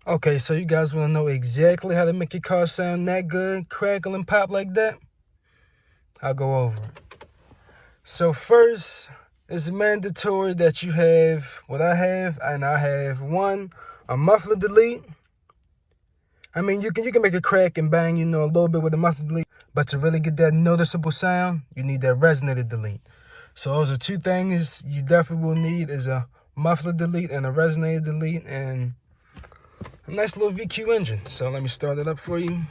Okay, so you guys want to know exactly how to make your car sound that good, crackle and pop like that? I'll go over it. So first, it's mandatory that you have what I have, and I have one, a muffler delete. I mean, you can make a crack and bang, you know, a little bit with a muffler delete, but to really get that noticeable sound, you need that resonator delete. So those are two things you definitely will need, is a muffler delete and a resonator delete, and a nice little VQ engine. So let me start it up for you.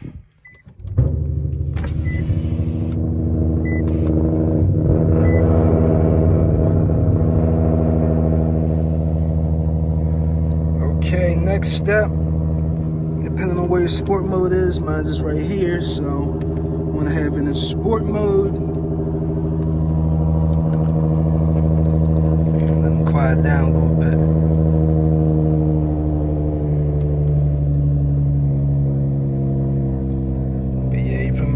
Okay, next step, depending on where your sport mode is, mine's is right here, so I'm gonna have it in sport mode. Let them quiet down a little bit.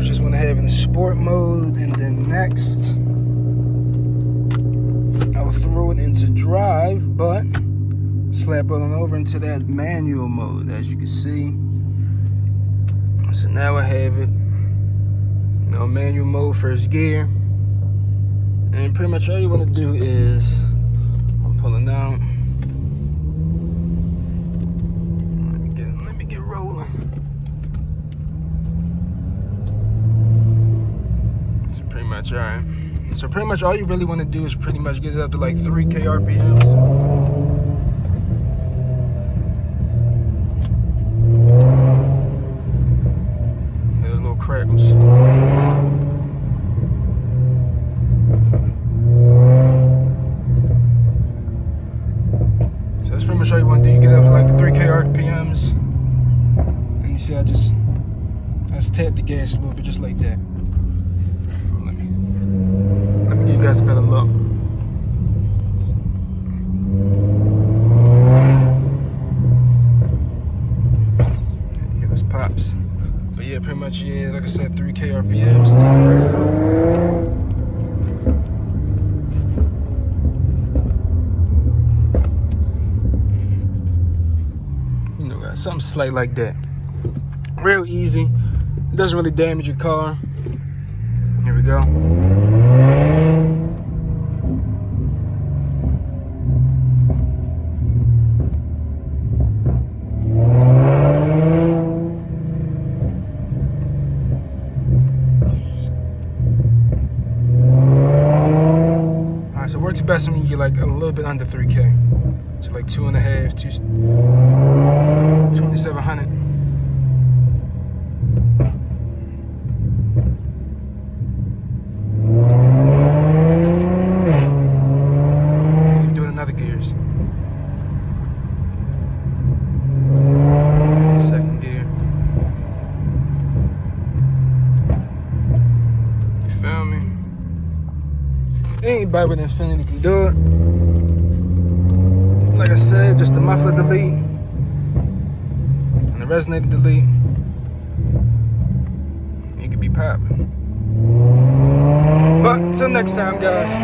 Just want to have in the sport mode, and then next I'll throw it into drive, but slap it on over into that manual mode, as you can see. So now I have it, you know, manual mode, first gear, and pretty much all you want to do is, I'm pulling down. Let me get rolling. Much, all right. So pretty much all you really want to do is pretty much get it up to like 3K RPMs. There's little crackles. So that's pretty much all you want to do. You get up to like 3K RPMs. And you see I just tapped the gas a little bit, just like that. Let me give you guys a better look. Yeah, those pops. But yeah, pretty much, yeah, like I said, 3K RPMs. You know, guys, something slight like that. Real easy. It doesn't really damage your car. Here we go. Alright, so it works best when you get like a little bit under 3K. So like 2.5, 2700. Second gear. You feel me? Anybody with Infiniti can do it. Like I said, just the muffler delete and the resonator delete. You could be popping. But till next time, guys.